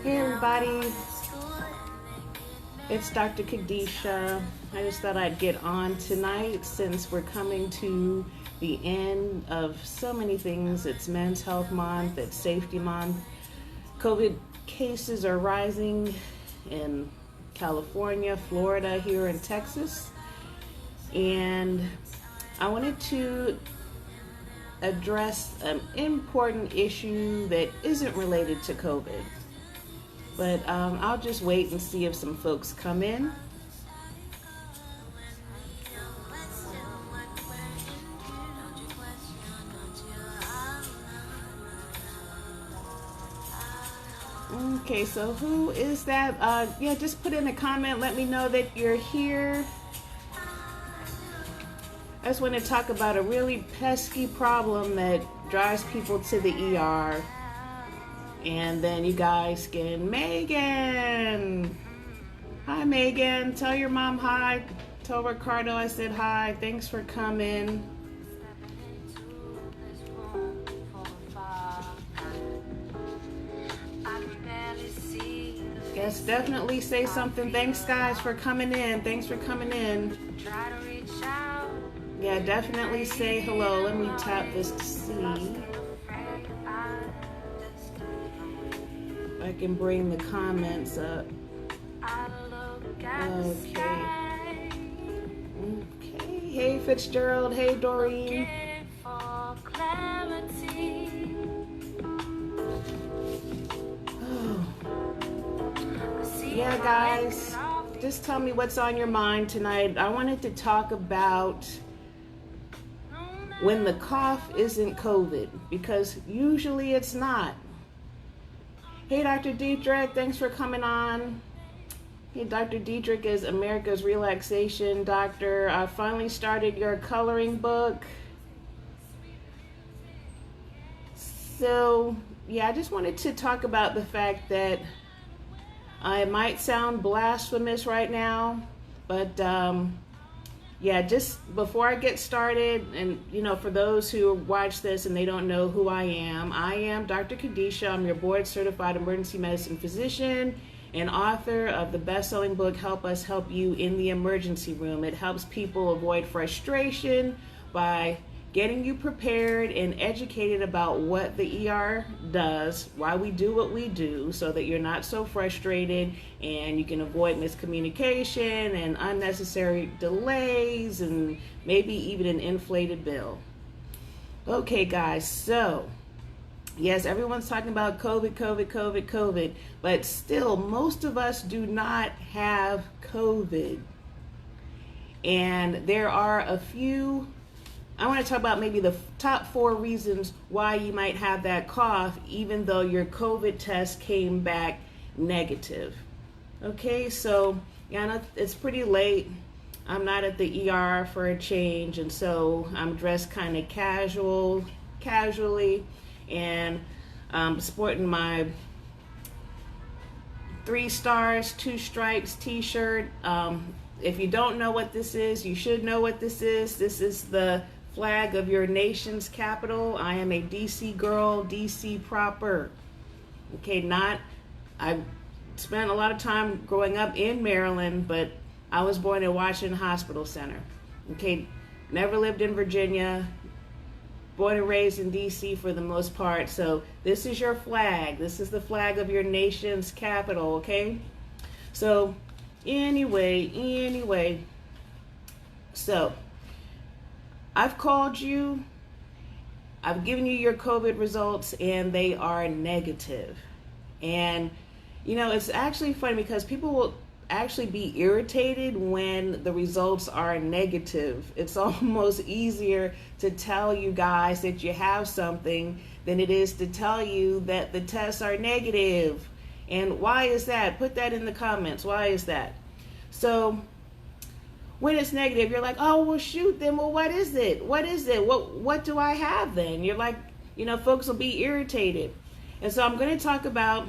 Hey everybody, it's Dr. Kadisha. I just thought I'd get on tonight since we're coming to the end of so many things. It's Men's Health Month, it's Safety Month. COVID cases are rising in California, Florida, here in Texas. And I wanted to address an important issue that isn't related to COVID. But I'll just wait and see if some folks come in. Okay, so who is that? Yeah, just put in a comment. Let me know that you're here. I just want to talk about a really pesky problem that drives people to the ER. And then you guys can, Megan. Hi, Megan. Tell your mom hi. Tell Ricardo I said hi. Thanks for coming. Yes, definitely say something. Thanks, guys, for coming in. Thanks for coming in. Yeah, definitely say hello. Let me tap this to see. I can bring the comments up. Okay. Hey, Fitzgerald. Hey, Doreen. Oh. Yeah, guys. Just tell me what's on your mind tonight. I wanted to talk about when the cough isn't COVID, because usually it's not. Hey, Dr. Dietrich, thanks for coming on. Hey, Dr. Dietrich is America's relaxation doctor. I finally started your coloring book. So, yeah, I just wanted to talk about the fact that I might sound blasphemous right now, but yeah, just before I get started, and for those who watch this and they don't know who I am Dr. Kadisha. I'm your board certified emergency medicine physician and author of the best-selling book, Help Us Help You in the Emergency Room. It helps people avoid frustration by getting you prepared and educated about what the ER does, why we do what we do, so that you're not so frustrated and you can avoid miscommunication and unnecessary delays and maybe even an inflated bill. Okay, guys, so yes, everyone's talking about COVID, but still most of us do not have COVID. And there are a few, I want to talk about maybe the top 4 reasons why you might have that cough, even though your COVID test came back negative. Okay, so yeah, I know it's pretty late. I'm not at the ER for a change, and so I'm dressed kind of casually, and sporting my 3 stars, 2 stripes t-shirt. If you don't know what this is, you should know what this is. This is the flag of your nation's capital. I am a DC girl, DC proper. Okay, I spent a lot of time growing up in Maryland, but I was born in Washington Hospital Center. Okay, never lived in Virginia, born and raised in DC for the most part. So this is your flag. This is the flag of your nation's capital, okay? So anyway, so I've called you, I've given you your COVID results, and they are negative. And it's actually funny because people will actually be irritated when the results are negative. It's almost easier to tell you guys that you have something than it is to tell you that the tests are negative. And why is that? Put that in the comments. Why is that? So when it's negative, you're like, oh, well, shoot, then, well, what is it? What do I have then? You're like, folks will be irritated. And so I'm going to talk about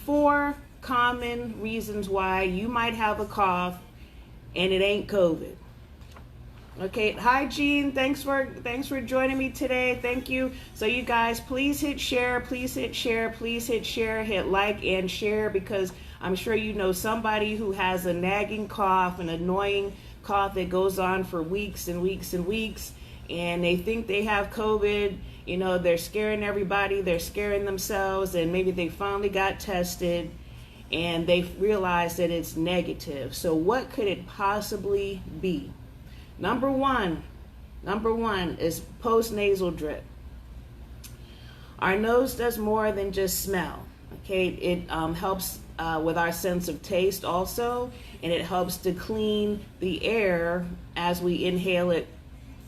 4 common reasons why you might have a cough and it ain't COVID. Okay, hi Jean. Thanks for joining me today. Thank you. So you guys, please hit share, please hit share, please hit share, hit like and share, because I'm sure you know somebody who has a nagging cough, an annoying cough that goes on for weeks and weeks and weeks, and they think they have COVID. You know, they're scaring everybody, they're scaring themselves, and maybe they finally got tested and they realized that it's negative. So what could it possibly be? Number one is postnasal drip. Our nose does more than just smell. Okay, it helps with our sense of taste also, and it helps to clean the air as we inhale it,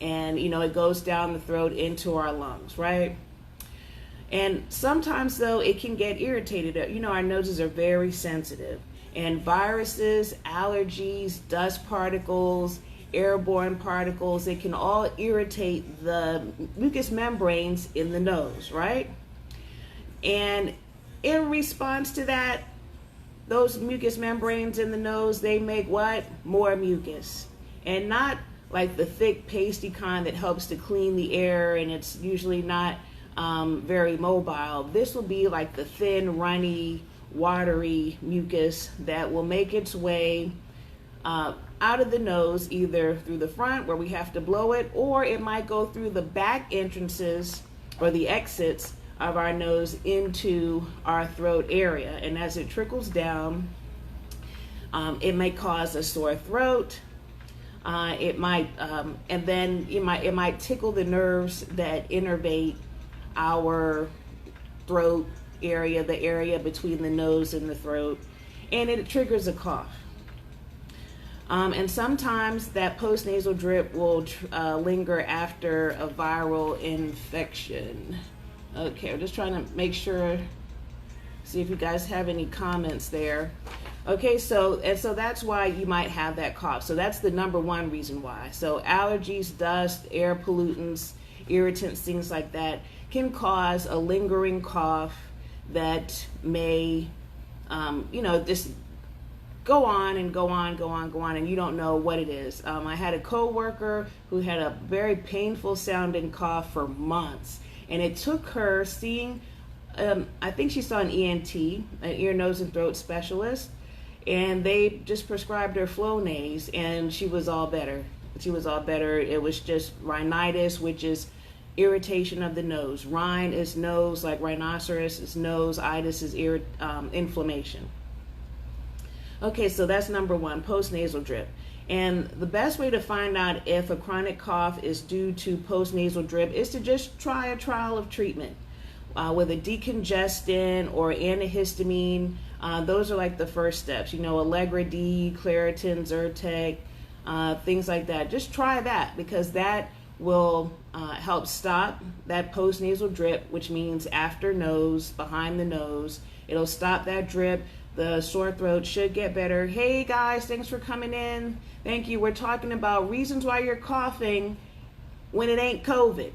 and it goes down the throat into our lungs, right? And sometimes though it can get irritated. Our noses are very sensitive, and viruses, allergies, dust particles, airborne particles, it can all irritate the mucous membranes in the nose, right? And in response to that, those mucous membranes in the nose, they make what? More mucus. And not like the thick pasty kind that helps to clean the air, and it's usually not very mobile. This will be like the thin, runny, watery mucus that will make its way out of the nose, either through the front where we have to blow it, or it might go through the back entrances or the exits of our nose into our throat area. And as it trickles down, it may cause a sore throat. It might, and then it might tickle the nerves that innervate our throat area, the area between the nose and the throat, and it triggers a cough. And sometimes that postnasal drip will linger after a viral infection. Okay, I'm just trying to make sure, see if you guys have any comments there. Okay, so that's why you might have that cough. So that's the number one reason why. So allergies, dust, air pollutants, irritants, things like that can cause a lingering cough that may, just go on and go on, and you don't know what it is. I had a coworker who had a very painful sounding cough for months, and it took her seeing, I think she saw an ENT, an ear, nose, and throat specialist, and they just prescribed her Flonase, and she was all better. It was just rhinitis, which is irritation of the nose. Rhine is nose, like rhinoceros is nose. Itis is inflammation. Okay, so that's number one, postnasal drip. And the best way to find out if a chronic cough is due to postnasal drip is to just try a trial of treatment with a decongestant or antihistamine. Those are like the first steps. Allegra D, Claritin, Zyrtec, things like that. Just try that, because that will help stop that postnasal drip, which means after nose, behind the nose. It'll stop that drip. The sore throat should get better. Hey guys, thanks for coming in. Thank you. We're talking about reasons why you're coughing when it ain't COVID.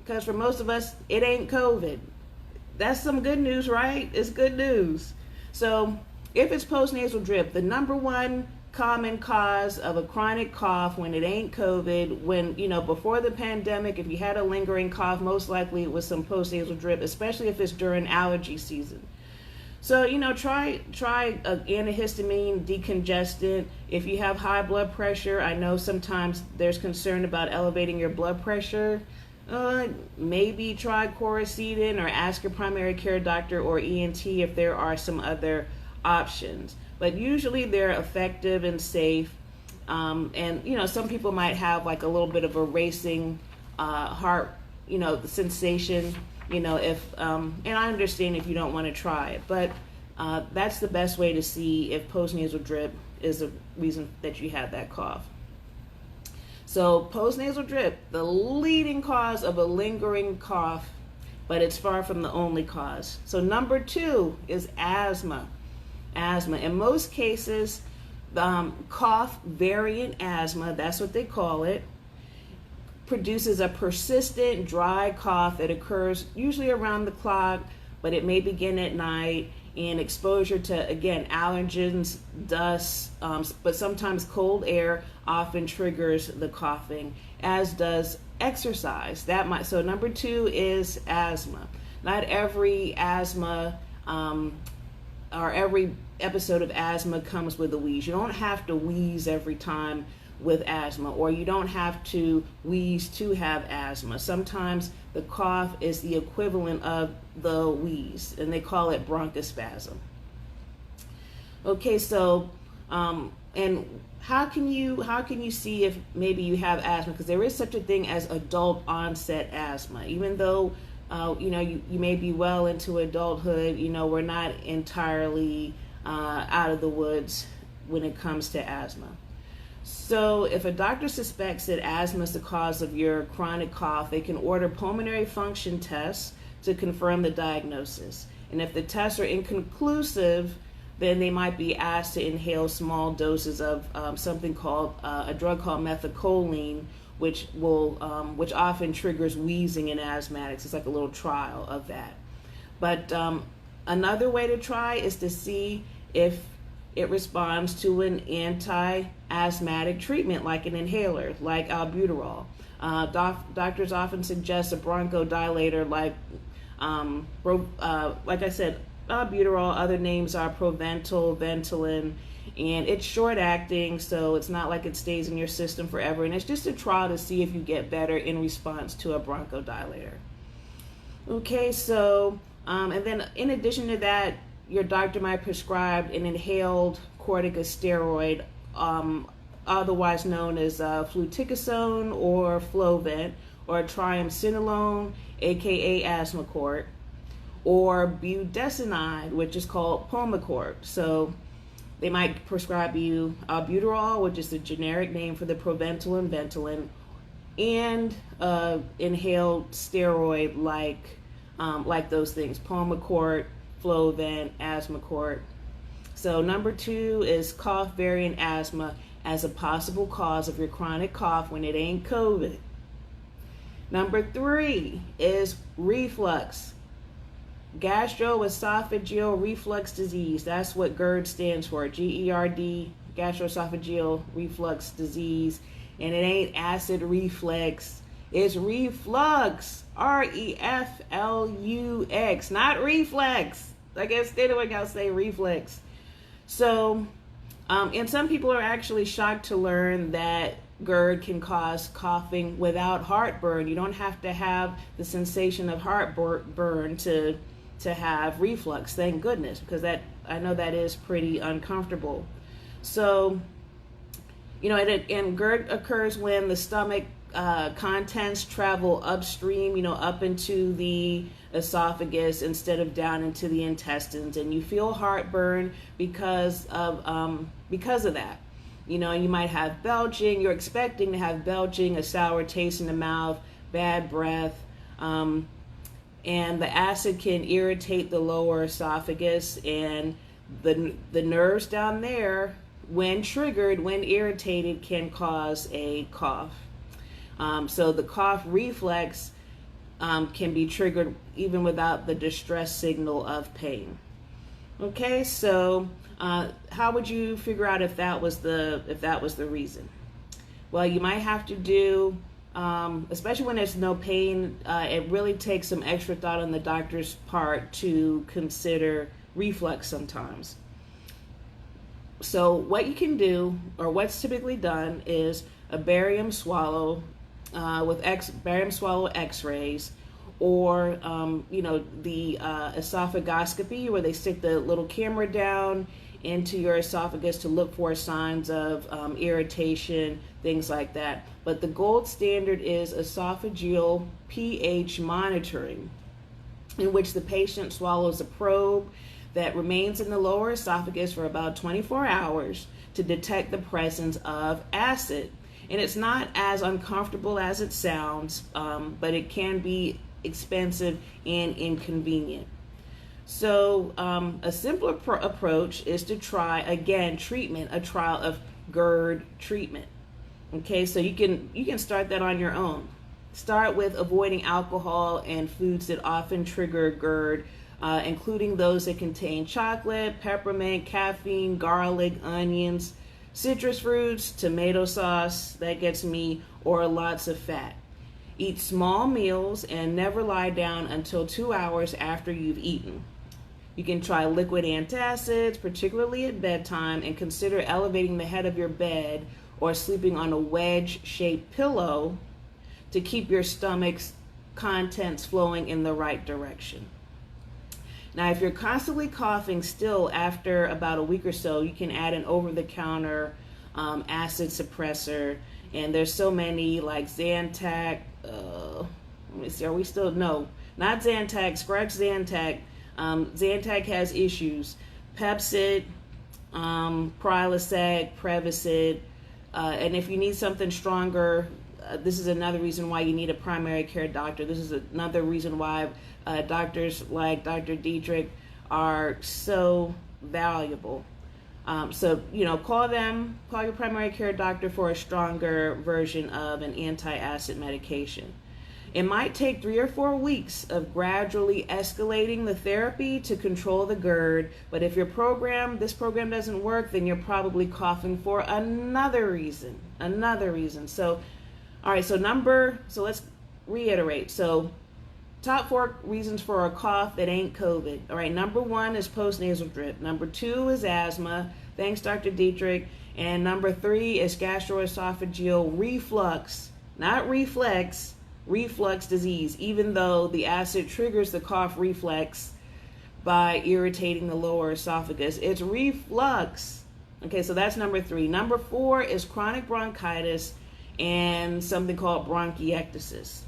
Because for most of us, it ain't COVID. That's some good news, right? It's good news. So if it's postnasal drip, the number one common cause of a chronic cough when it ain't COVID, when, before the pandemic, if you had a lingering cough, most likely it was some postnasal drip, especially if it's during allergy season. So, try an antihistamine, decongestant. If you have high blood pressure, I know sometimes there's concern about elevating your blood pressure. Maybe try Coricidin, or ask your primary care doctor or ENT if there are some other options. But usually they're effective and safe. And, some people might have like a little bit of a racing heart, the sensation. If and I understand if you don't want to try it, but that's the best way to see if postnasal drip is the reason that you have that cough. So postnasal drip, the leading cause of a lingering cough, but it's far from the only cause. So number two is asthma. In most cases, cough variant asthma, that's what they call it, produces a persistent dry cough that occurs usually around the clock, but it may begin at night, and exposure to, again, allergens, dust, but sometimes cold air often triggers the coughing, as does exercise. So number 2 is asthma. Not every asthma or every episode of asthma comes with a wheeze. You don't have to wheeze every time with asthma, or you don't have to wheeze to have asthma. Sometimes the cough is the equivalent of the wheeze, and they call it bronchospasm. Okay, so and how can you see if maybe you have asthma? Because there is such a thing as adult onset asthma. Even though you may be well into adulthood, we're not entirely out of the woods when it comes to asthma. So if a doctor suspects that asthma is the cause of your chronic cough, they can order pulmonary function tests to confirm the diagnosis. And if the tests are inconclusive, then they might be asked to inhale small doses of something called a drug called methacholine, which often triggers wheezing in asthmatics. It's like a little trial of that. But another way to try is to see if it responds to an anti-asthmatic treatment, like an inhaler, like albuterol. Doctors often suggest a bronchodilator, like I said, albuterol. Other names are Proventil, Ventolin, and it's short-acting, so it's not like it stays in your system forever. And it's just a trial to see if you get better in response to a bronchodilator. Okay, so and then in addition to that, your doctor might prescribe an inhaled corticosteroid, otherwise known as fluticasone or Flovent, or triamcinolone, aka Asthmacort, or budesonide, which is called Pulmicort. So they might prescribe you albuterol, which is the generic name for the Proventil and Ventolin, and inhaled steroid like those things, Pulmicort, Flovent, Asthmacort. So number 2 is cough variant asthma as a possible cause of your chronic cough when it ain't COVID. Number 3 is reflux, gastroesophageal reflux disease. That's what GERD stands for, GERD, gastroesophageal reflux disease. And it ain't acid reflux, it's reflux, REFLUX, not reflex. I guess they don't gotta say reflex. So, and some people are actually shocked to learn that GERD can cause coughing without heartburn. You don't have to have the sensation of heartburn to have reflux. Thank goodness, because I know that is pretty uncomfortable. So, and GERD occurs when the stomach contents travel upstream, up into the esophagus instead of down into the intestines, and you feel heartburn because of that. You might have belching. You're expecting to have belching, a sour taste in the mouth, bad breath, and the acid can irritate the lower esophagus, and the nerves down there, when triggered, when irritated, can cause a cough. So the cough reflex can be triggered even without the distress signal of pain. Okay, so how would you figure out if that was the reason? Well, you might have to do, especially when there's no pain, it really takes some extra thought on the doctor's part to consider reflux sometimes. So what you can do, or what's typically done, is a barium swallow with barium swallow x-rays, or the esophagoscopy, where they stick the little camera down into your esophagus to look for signs of irritation, things like that. But the gold standard is esophageal pH monitoring, in which the patient swallows a probe that remains in the lower esophagus for about 24 hours to detect the presence of acid. And it's not as uncomfortable as it sounds, but it can be expensive and inconvenient. So a simpler approach is to try, again, a trial of GERD treatment. Okay, so you can start that on your own. Start with avoiding alcohol and foods that often trigger GERD, including those that contain chocolate, peppermint, caffeine, garlic, onions, citrus fruits, tomato sauce, that gets me, or lots of fat. Eat small meals and never lie down until 2 hours after you've eaten. You can try liquid antacids, particularly at bedtime, and consider elevating the head of your bed or sleeping on a wedge-shaped pillow to keep your stomach's contents flowing in the right direction. Now, if you're constantly coughing still after about a week or so, you can add an over-the-counter acid suppressor. And there's so many like Zantac. Let me see, are we still? No, not Zantac. Scratch Zantac. Zantac has issues. Pepcid, Prilosec, Prevacid. And if you need something stronger, this is another reason why you need a primary care doctor. This is another reason why doctors like Dr. Dietrich are so valuable. So, call your primary care doctor for a stronger version of an anti-acid medication. It might take 3 or 4 weeks of gradually escalating the therapy to control the GERD, but if this program doesn't work, then you're probably coughing for another reason. So, all right, so let's reiterate. So, top 4 reasons for a cough that ain't COVID. All right, number 1 is postnasal drip. Number 2 is asthma. Thanks, Dr. Dietrich. And number 3 is gastroesophageal reflux, not reflex, reflux disease, even though the acid triggers the cough reflex by irritating the lower esophagus. It's reflux. Okay, so that's number 3. Number 4 is chronic bronchitis and something called bronchiectasis.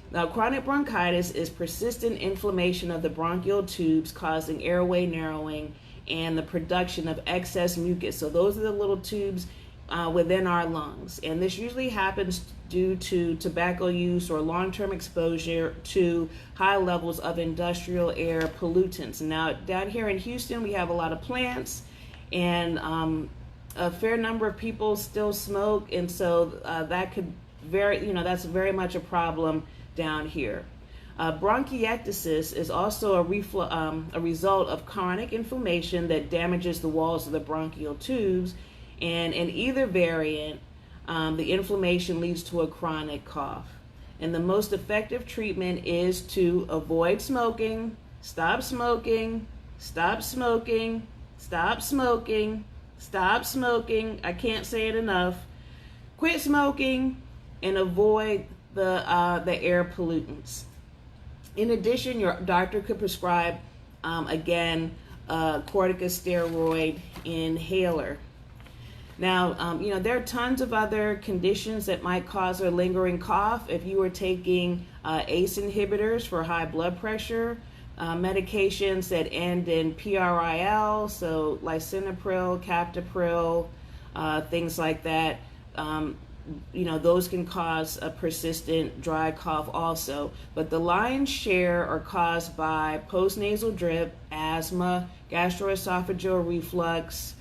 Now, chronic bronchitis is persistent inflammation of the bronchial tubes causing airway narrowing and the production of excess mucus. So those are the little tubes within our lungs. And this usually happens due to tobacco use or long-term exposure to high levels of industrial air pollutants. Now, down here in Houston, we have a lot of plants, and a fair number of people still smoke. And so that could that's very much a problem down here. Bronchiectasis is also a result of chronic inflammation that damages the walls of the bronchial tubes, and in either variant, the inflammation leads to a chronic cough. And the most effective treatment is to avoid smoking, stop smoking, stop smoking, stop smoking, stop smoking. I can't say it enough. Quit smoking and avoid the air pollutants. In addition, your doctor could prescribe, corticosteroid inhaler. Now, there are tons of other conditions that might cause a lingering cough. If you were taking ACE inhibitors for high blood pressure, medications that end in PRIL, so lisinopril, captopril, things like that, those can cause a persistent dry cough also. But the lion's share are caused by postnasal drip, asthma, gastroesophageal reflux,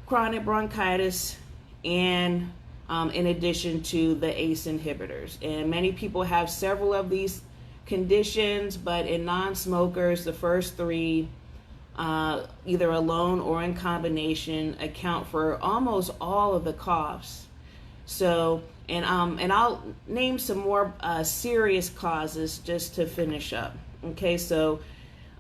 chronic bronchitis, and in addition to the ACE inhibitors. And many people have several of these conditions, but in non-smokers, the first 3, either alone or in combination, account for almost all of the coughs. So, and I'll name some more serious causes just to finish up. Okay, so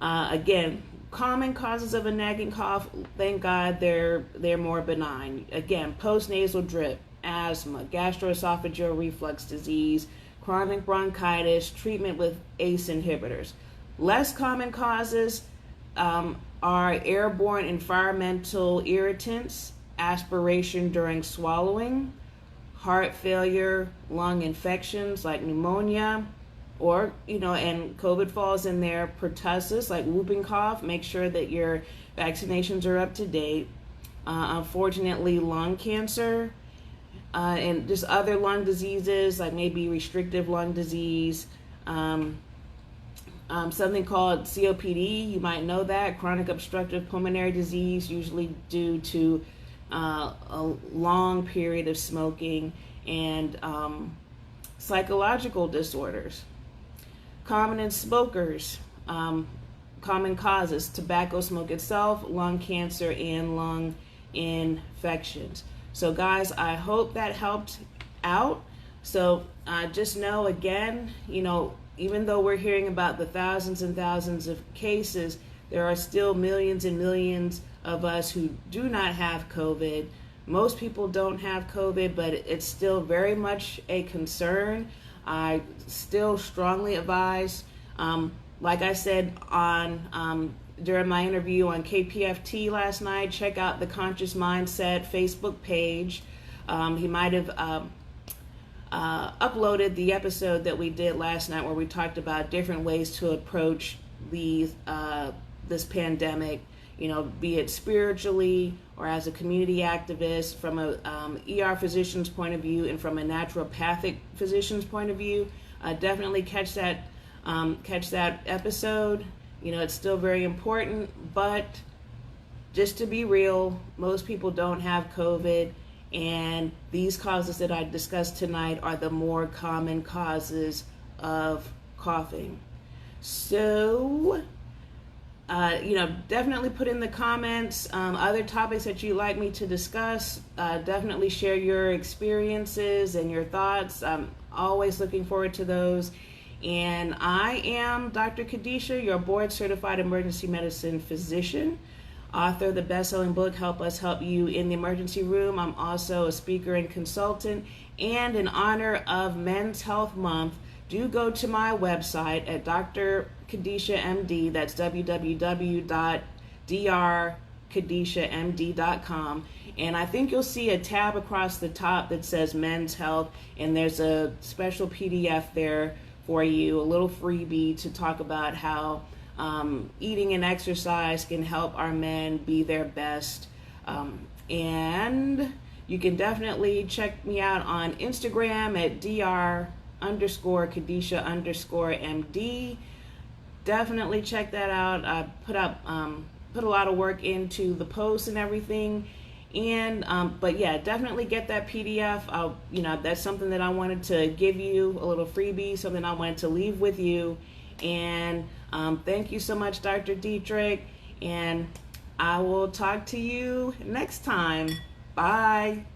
again, common causes of a nagging cough, thank God they're more benign. Again, postnasal drip, asthma, gastroesophageal reflux disease, chronic bronchitis, treatment with ACE inhibitors. Less common causes are airborne environmental irritants, aspiration during swallowing, heart failure, lung infections like pneumonia, or, and COVID falls in there, pertussis, like whooping cough. Make sure that your vaccinations are up to date. Unfortunately, lung cancer, and just other lung diseases, like maybe restrictive lung disease, something called COPD, you might know that, chronic obstructive pulmonary disease, usually due to a long period of smoking, and psychological disorders. Common in smokers, common causes: tobacco smoke itself, lung cancer, and lung infections. So guys, I hope that helped out. So just know, again, even though we're hearing about the thousands and thousands of cases, there are still millions and millions of us who do not have COVID. Most people don't have COVID, but it's still very much a concern. I still strongly advise, like I said on during my interview on KPFT last night, check out the Conscious Mindset Facebook page. He might have uploaded the episode that we did last night where we talked about different ways to approach this pandemic, be it spiritually or as a community activist, from a ER physician's point of view and from a naturopathic physician's point of view. Definitely catch that episode. It's still very important, but just to be real, most people don't have COVID, and these causes that I discussed tonight are the more common causes of coughing. So, definitely put in the comments other topics that you'd like me to discuss. Definitely share your experiences and your thoughts. I'm always looking forward to those. And I am Dr. Khadisha, your board-certified emergency medicine physician, author of the best-selling book, Help Us Help You in the Emergency Room. I'm also a speaker and consultant. And in honor of Men's Health Month, do go to my website at Dr. Khadisha MD. That's www.drkhadishamd.com. And I think you'll see a tab across the top that says Men's Health, and there's a special PDF there for you, a little freebie to talk about how eating and exercise can help our men be their best. And you can definitely check me out on Instagram at Dr_Khadisha_MD. Definitely check that out. I put a lot of work into the posts and everything. And but yeah, definitely get that PDF. That's something that I wanted to give you, a little freebie, something I wanted to leave with you. And thank you so much, Dr. Dietrich, and I will talk to you next time. Bye.